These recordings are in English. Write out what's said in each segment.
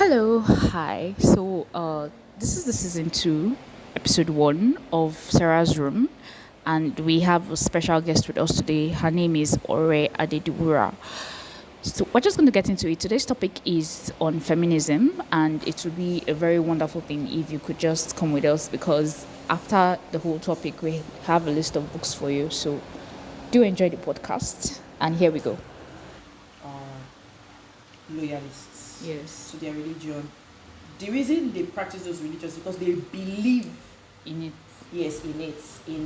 Hello, hi. This is the season two, episode one of Sarah's Room, and we have a special guest with us today. Her name is Ore Adediwura. So, we're just going to get into it. Today's topic is on feminism, and it would be a very wonderful thing if you could just come with us because after the whole topic, we have a list of books for you. So, do enjoy the podcast, and here we go. Are loyalists Yes, to their religion. The reason they practice those religions is because they believe, in it. yes, in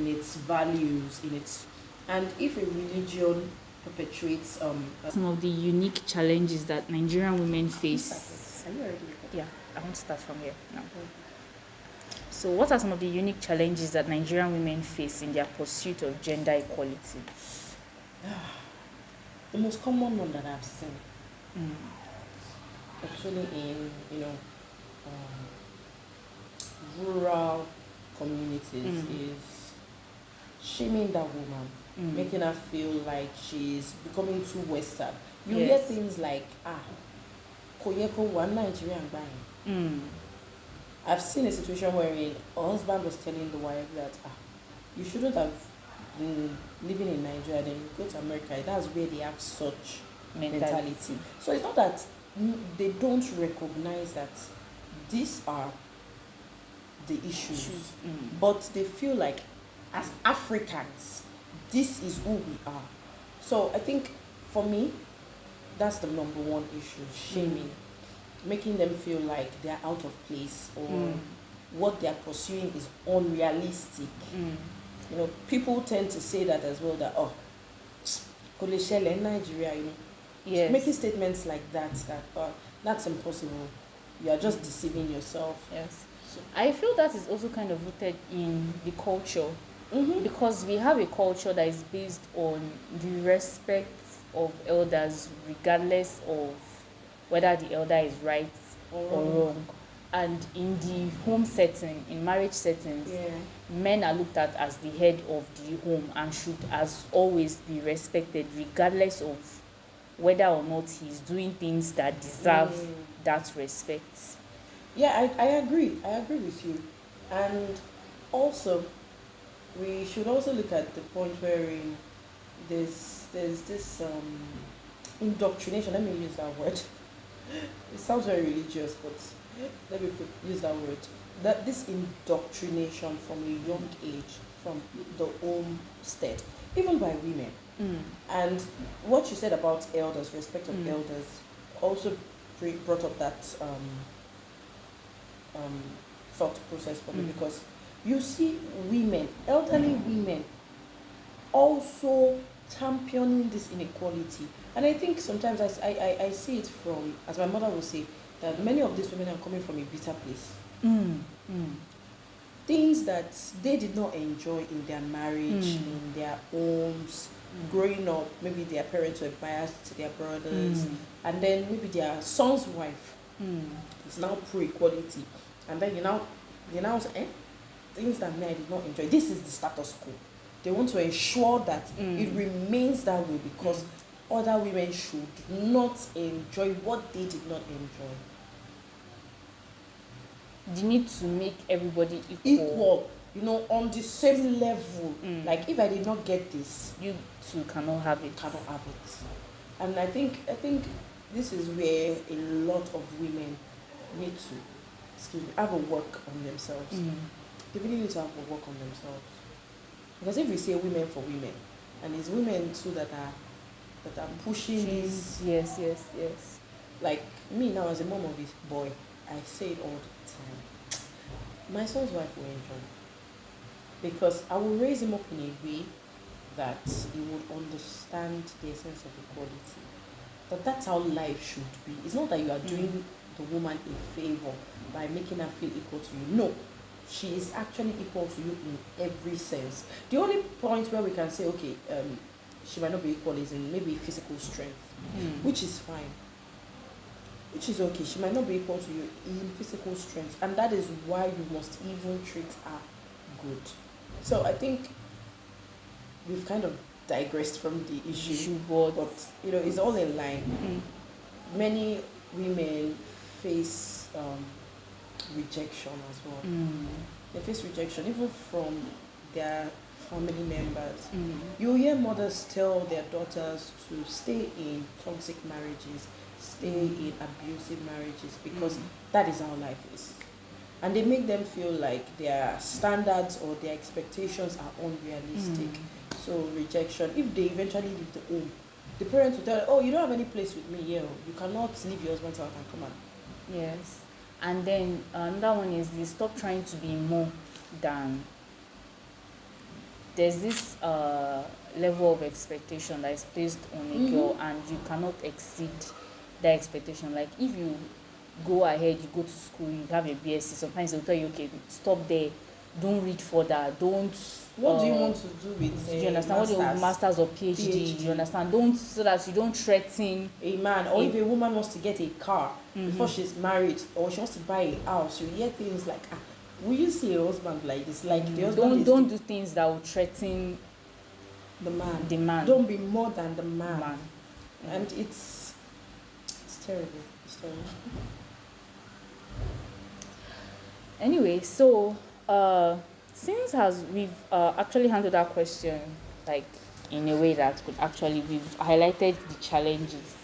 its values, in its, and if a religion perpetuates Some of the unique challenges that Nigerian women face. are you already recording? Yeah, I want to start from here now. So, what are some of the unique challenges that Nigerian women face in their pursuit of gender equality? The most common one that I've seen, Mm. actually in rural communities, is shaming that woman, making her feel like she's becoming too Western. You hear Yes. things like, Koyeko one Nigerian buying. Mm. I've seen a situation wherein a husband was telling the wife that you shouldn't have been living in Nigeria, then you go to America. That's where they have such mentality. So it's not that they don't recognize that these are the issues, but they feel like as Africans, this is who we are. So I think for me, that's the number one issue: shaming, making them feel like they're out of place or what they're pursuing is unrealistic. People tend to say that as well, that kò lè ṣẹlẹ̀ in Nigeria, Yes. making statements like that that's impossible. You are just deceiving yourself. Yes. I feel that is also kind of rooted in the culture because we have a culture that is based on the respect of elders, regardless of whether the elder is right or wrong. And in the home setting, in marriage settings, men are looked at as the head of the home and should, as always, be respected, regardless of whether or not he's doing things that deserve that respect. Yeah, I agree. I agree with you. And also, we should also look at the point wherein there's this indoctrination. Let me use that word. It sounds very religious, but let me use that word. That this indoctrination from a young age, from the homestead, even by women. And what you said about elders, respect of elders, also brought up that thought process for me, because you see women, elderly women, also championing this inequality. And I think sometimes I see it from, as my mother would say, that many of these women are coming from a bitter place. Things that they did not enjoy in their marriage, in their homes, growing up. Maybe their parents were biased to their brothers, and then maybe their son's wife is now pro-equality, and then you now say, things that me I did not enjoy. This is the status quo. They want to ensure that it remains that way because other women should not enjoy what they did not enjoy. The need to make everybody Equal, on the same level. Like, if I did not get this, You too cannot have it. cannot have it. And I think this is where a lot of women need to have a work on themselves. They really need to have a work on themselves. Because if we say women for women, and it's women too that are pushing this. Yes. Like me now, as a mom of this boy, I say it all the time. My son's wife will enjoy, because I will raise him up in a way that he would understand the essence of equality. That's how life should be. It's not that you are doing the woman a favor by making her feel equal to you. No, she is actually equal to you in every sense. The only point where we can say, okay, she might not be equal is in maybe physical strength, which is fine. Which is okay. She might not be equal to you in physical strength, and that is why you must even treat her good. So I think we've kind of digressed from the issue, but it's all in line. Many women face rejection as well. They face rejection even from their family members. You hear mothers tell their daughters to stay in toxic marriages, stay in abusive marriages, because that is how life is. And they make them feel like their standards or their expectations are unrealistic. So rejection, if they eventually leave the home, the parents will tell them, oh, you don't have any place with me here. You cannot leave your husband's house and come on. Yes. And then another one is they stop trying to be more than. There's this level of expectation that is placed on a girl, and you cannot exceed that expectation. Like if you go ahead, you go to school, you have a BSc, sometimes they'll tell you, okay, stop there, don't read further, don't. What do you want to do with do you understand? What do you masters or PhD? Do you understand? Don't, so that you don't threaten a man, or if a woman wants to get a car before she's married, or she wants to buy a house, you hear things like, will you see a husband like this? Like the husband don't do things that will threaten the man. The man. Don't be more than the man. And it's terrible. It's terrible. Anyway, so since we've actually handled that question like in a way that could actually, we've highlighted the challenges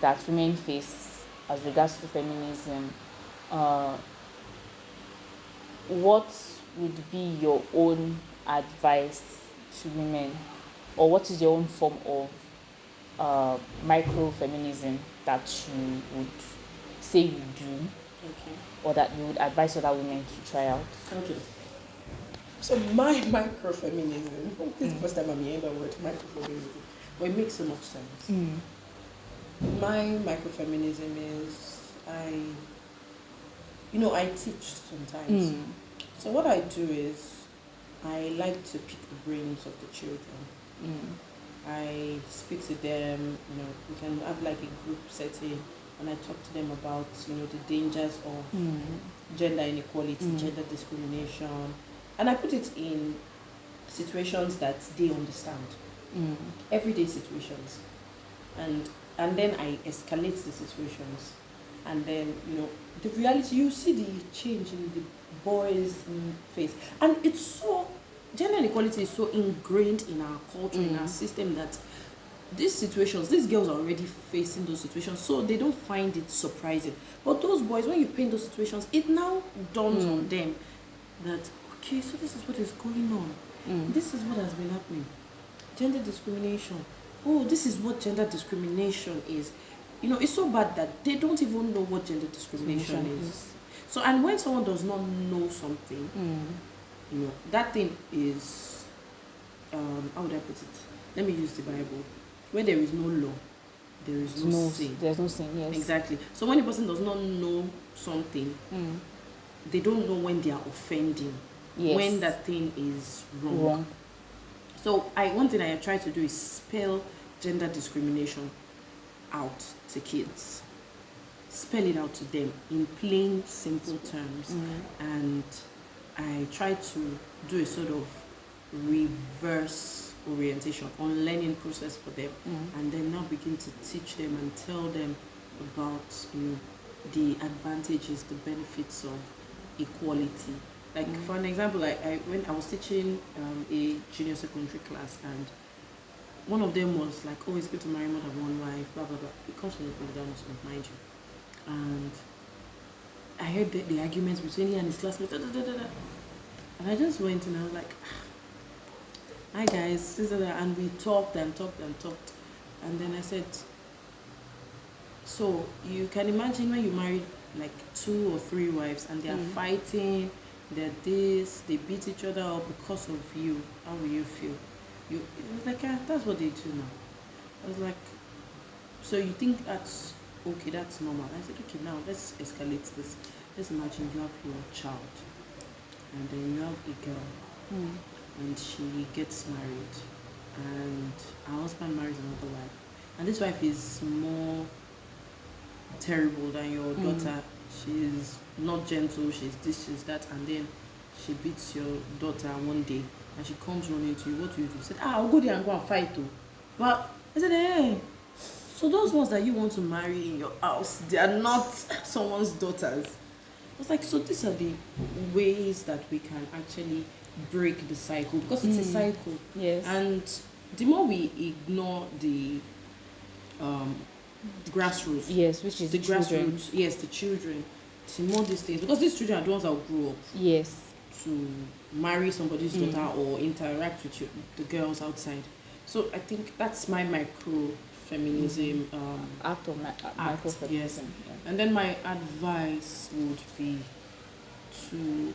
that women face as regards to feminism, what would be your own advice to women, or what is your own form of micro-feminism that you would say you do, or that you would advise other women to try out? Okay. So my microfeminism, this is the first time I'm hearing the word microfeminism, but it makes so much sense. My microfeminism is, I teach sometimes. So what I do is I like to pick the brains of the children. I speak to them, we can have like a group setting, and I talk to them about, the dangers of gender inequality, gender discrimination, and I put it in situations that they understand, everyday situations, and then I escalate the situations, and then the reality, you see the change in the boys' face, and it's so, gender inequality is so ingrained in our culture, in our system, that these situations, these girls are already facing those situations, so they don't find it surprising. But those boys, when you paint those situations, it now dawns on them that, okay, so this is what is going on. This is what has been happening. Gender discrimination. Oh, this is what gender discrimination is. It's so bad that they don't even know what gender discrimination is. So, and when someone does not know something, that thing is, how would I put it? Let me use the Bible. Where there is no law, there is no sin. There's no sin, yes. Exactly. So when a person does not know something, they don't know when they are offending, when that thing is wrong. So one thing I try to do is spell gender discrimination out to kids. Spell it out to them in plain, simple terms. And I try to do a sort of reverse orientation on learning process for them, and then now begin to teach them and tell them about the advantages, the benefits of equality. Like for an example, when I was teaching a junior secondary class, and one of them was like, oh, it's good to marry more than one wife, blah blah blah. It comes from the Polygamous Muslim, mind you. And I heard the arguments between he and his classmates, and I just went and I was like, hi guys, and we talked and talked and talked, and then I said, so you can imagine when you married like 2 or 3 wives and they are fighting, they beat each other up because of you, how will you feel? It was like, that's what they do now. I was like, so you think that's okay, that's normal? I said, okay, now let's escalate this. Let's imagine you have your child, and then you have a girl, and she gets married, and her husband marries another wife, and this wife is more terrible than your daughter. She's not gentle, she's this, she's that, and then she beats your daughter one day, and she comes running to you. What do you do? She said, I'll go there and go and fight too. But I said, hey, So those ones that you want to marry in your house, they are not someone's daughters. It's like, so these are the ways that we can actually break the cycle, because it's a cycle. Yes. And the more we ignore the um, grassroots, Yes, which is the children. grassroots, yes, the children, the more these things, because these children are the ones that will grow up Yes. to marry somebody's daughter or interact with the girls outside. So I think that's my micro feminism Act of act, microfeminism. yes. Yeah. And then my advice would be to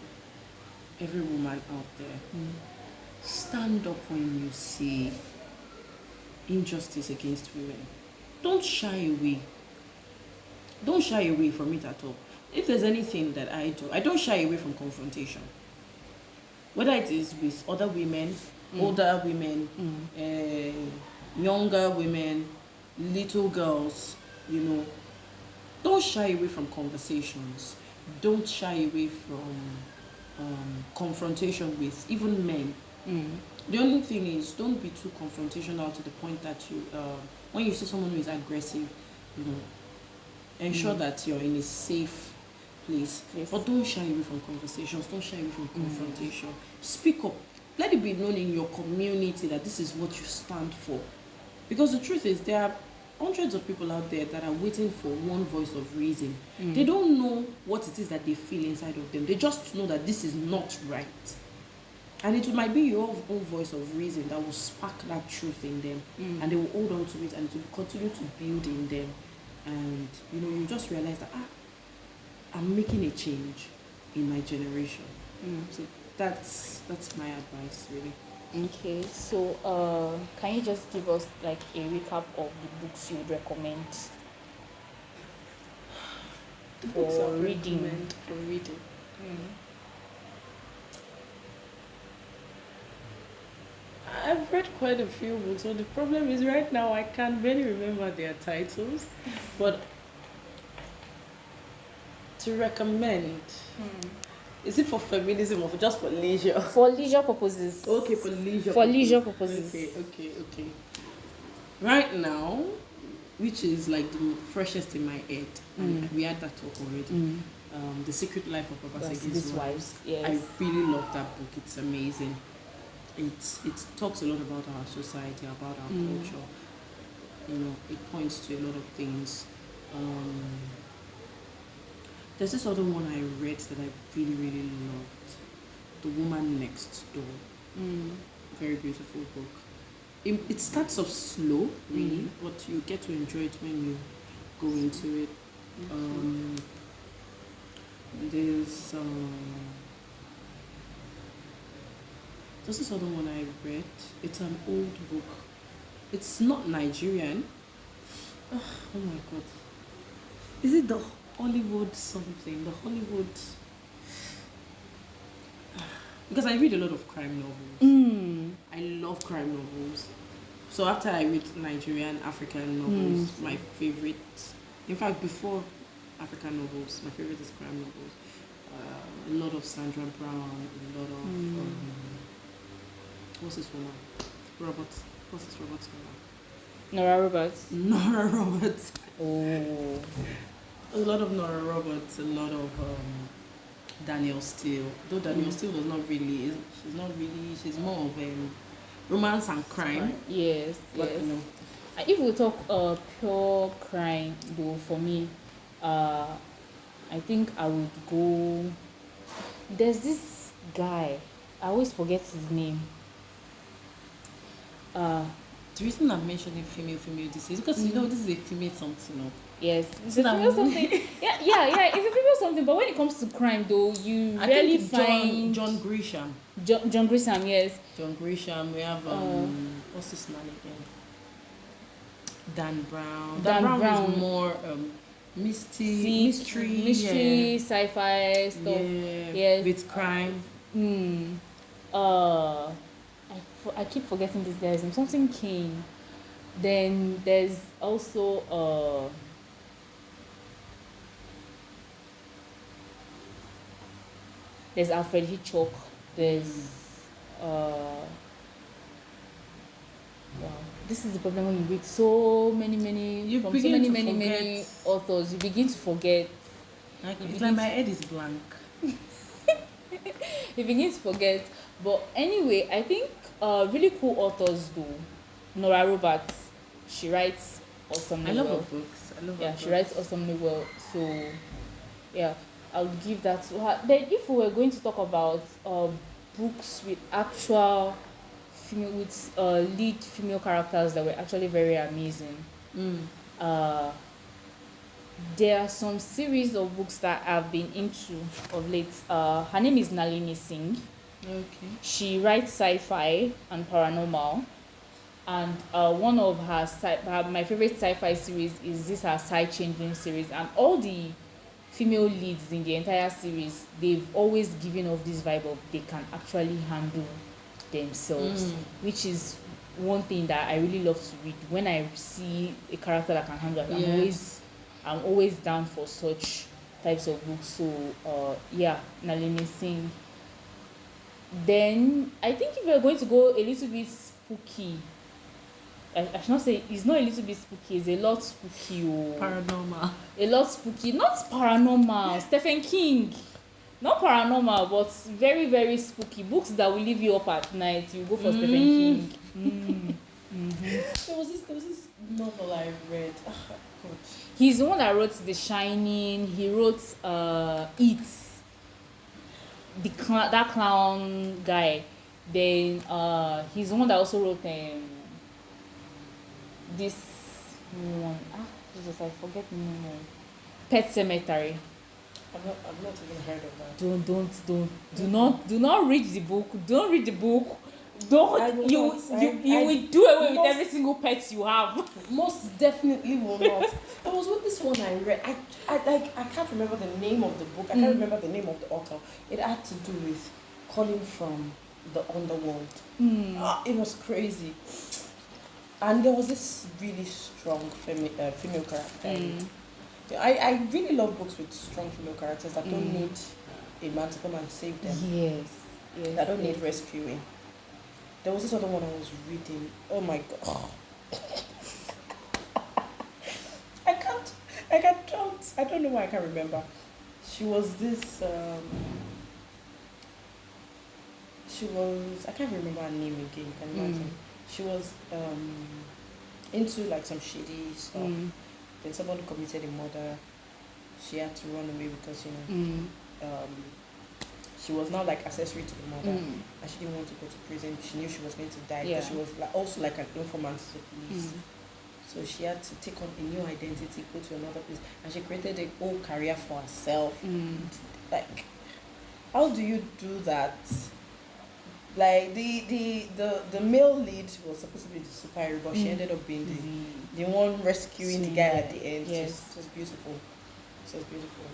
every woman out there: stand up when you see injustice against women. Don't shy away. Don't shy away from it at all. If there's anything that I do, I don't shy away from confrontation. Whether it is with other women, older women, younger women, little girls, don't shy away from conversations. Don't shy away from confrontation with even men. The only thing is, don't be too confrontational to the point that when you see someone who is aggressive, ensure that you're in a safe place. Yes. But don't shy away from conversations. Don't shy away from confrontation. Speak up. Let it be known in your community that this is what you stand for. Because the truth is, there are hundreds of people out there that are waiting for one voice of reason. They don't know what it is that they feel inside of them. They just know that this is not right. And it might be your own voice of reason that will spark that truth in them. And they will hold on to it, and it will continue to build in them. And you just realize that I'm making a change in my generation. So that's my advice, really. Okay, so can you just give us like a recap of the books you would recommend The books for I would reading? recommend for reading. I've read quite a few books, but the problem is right now I can't really remember their titles. But to recommend, is it for feminism or just for leisure? For leisure purposes. Okay, for leisure. For leisure purposes. Okay. Right now, which is like the freshest in my head, and we had that talk already. The Secret Life of Papa Segi's Wives. Yes. I really love that book. It's amazing. It talks a lot about our society, about our culture. It points to a lot of things. There's this other one I read that I really, really loved. The Woman Next Door. Very beautiful book. It starts off slow, really, but you get to enjoy it when you go into it. There's this other one I read. It's an old book. It's not Nigerian. Oh my God. Is it the Hollywood something? The Hollywood... Because I read a lot of crime novels. I love crime novels. So after I read Nigerian, African novels, my favorite... In fact, before African novels, my favorite is crime novels. A lot of Sandra Brown, a lot of... what's this woman? Roberts. What's this Roberts woman? Nora Roberts. Nora Roberts. Oh. A lot of Nora Roberts, a lot of Danielle Steele. Though Danielle Steele does not really, she's more of romance and crime. Yes, But, yes. If we talk pure crime, though, for me, I think I would go. There's this guy. I always forget his name. The reason I'm mentioning female this is because this is a female something. No? Yes, it's a female something. Yeah, it's a female something. But when it comes to crime, though, you I rarely think find John Grisham. John Grisham. Yes. John Grisham. We have what's this man again? Dan Brown. Dan Brown is more mystery, sci-fi stuff. Yes. With crime. I keep forgetting this guy's name. Something King. Then there's also there's Alfred Hitchcock. There's this is the problem when you read so many You from so begin to many forget. authors, you begin to forget. Like, You it's begin like my to, head is blank. you begin to forget. But anyway, I think really cool authors do. Nora Roberts, she writes I awesomely love her well. books. I love her Yeah, she writes books. awesomely well. So yeah, I'll give that to her. Then if we were going to talk about books with actual female with lead female characters that were actually very amazing, Mm. uh there are some series of books that I've been into of late. Her name is Nalini Singh. Okay. She writes sci-fi and paranormal, and one of my favorite sci-fi series is this her side changing series, and all the female leads in the entire series, they've always given off this vibe of they can actually handle themselves, Mm. which is one thing that I really love to read. When I see a character that can handle it, Yes. I'm always down for such types of books. So yeah, Nalini Singh. Then I think if we're going to go a little bit spooky, I should not say it's not a little bit spooky, it's a lot spooky. Oh. Paranormal. A lot spooky, not paranormal. Stephen King, not paranormal, but very very spooky books that will leave you up at night. You go for Stephen Mm. King. There was this novel I read. Oh, God. He's the one that wrote The Shining. He wrote It, that clown guy. Then he's the one that also wrote this one. Jesus, I forget the name. Pet Cemetery. I've not even heard of that. Do not read the book. Don't read the book. I Don't will you not. you I will do away with most- every single pet you have. Most definitely will not. There was this one I read. I can't remember the name of the book. I can't remember the name of the author. It had to do with calling from the underworld. It was crazy. And there was this really strong female character. I really love books with strong female characters that don't need a man to come and save them. Yes. That don't need rescuing. There was this other one I was reading. Oh my god. I don't know why I can't remember. She was this I can't remember her name again, you can imagine. She was into like some shady stuff. Then somebody committed a murder. She had to run away because she was now like accessory to the murder, and she didn't want to go to prison. She knew she was going to die because she was also like an informant to the police. So she had to take on a new identity, go to another place, and she created a whole career for herself. Like, how do you do that? Like the male lead was supposed to be the superhero, but she ended up being the one rescuing the guy at the end. Yes. It was beautiful. It was beautiful.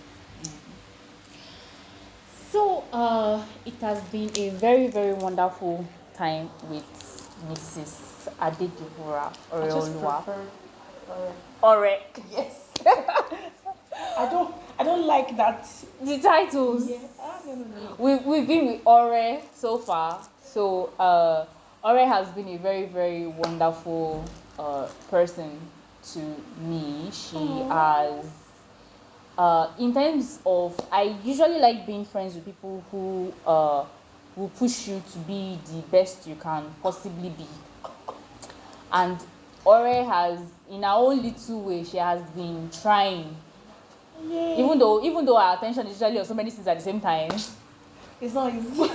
So it has been a very very wonderful time with Mrs. Adediwura I just Oreoluwa. prefer. Ore. Yes. I don't like that. The titles. Yeah. No. We've been with Ore so far. So Ore has been a very very wonderful person to me. She has in terms of, I usually like being friends with people who will push you to be the best you can possibly be. And Ore has, in her own little way, she has been trying. Yay. Even though our attention is usually on so many things at the same time. It's not easy.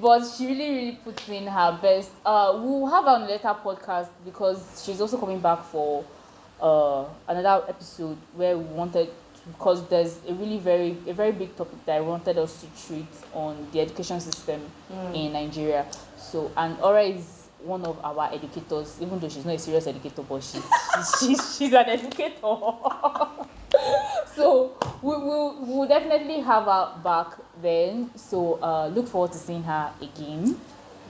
But she really puts in her best. We'll have her on a later podcast because she's also coming back for another episode where we wanted to, because there's a very big topic that I wanted us to treat on the education system in Nigeria. So, and Ora is one of our educators, even though she's not a serious educator, but she's an educator. So we'll definitely have her back then. So look forward to seeing her again.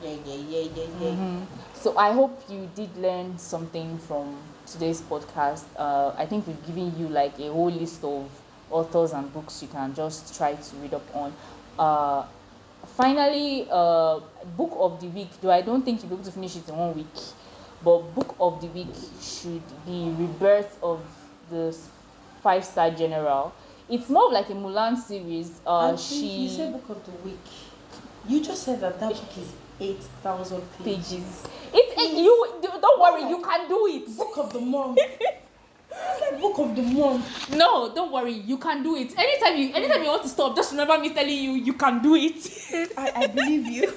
Yeah. So I hope you did learn something from today's podcast. I think we've given you like a whole list of authors and books you can just try to read up on. Finally, book of the week, though I don't think you'll be able to finish it in 1 week. but book of the week should be Rebirth of the 5-Star General. It's more of like a Mulan series. You said book of the week. You just said that book is 8,000 pages. Don't worry, you can do it. Book of the month. It's like book of the month. No, don't worry, you can do it. Anytime you want to stop, just remember me telling you can do it. I believe you.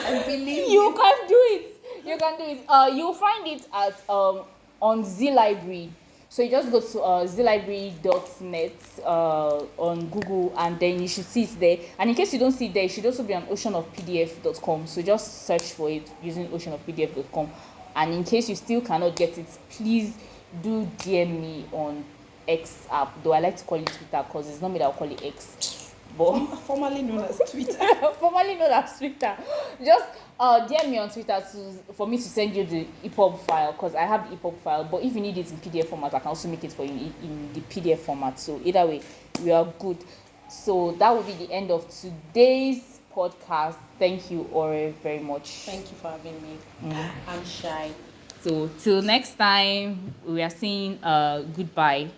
I believe you can do it. You can do it. You'll find it at on Z Library. So you just go to zlibrary.net on Google, and then you should see it there. And in case you don't see it there, it should also be on oceanofpdf.com. So just search for it using oceanofpdf.com. And in case you still cannot get it, please do DM me on X app. Though I like to call it Twitter because it's not me that will call it X. But formerly known as Twitter. Formerly known as Twitter. Just DM me on Twitter for me to send you the EPUB file, because I have the EPUB file. But if you need it in PDF format, I can also make it for you in the PDF format. So either way, we are good. So that will be the end of today's podcast. Thank you, Ore, very much. Thank you for having me. I'm shy. So till next time, we are saying goodbye.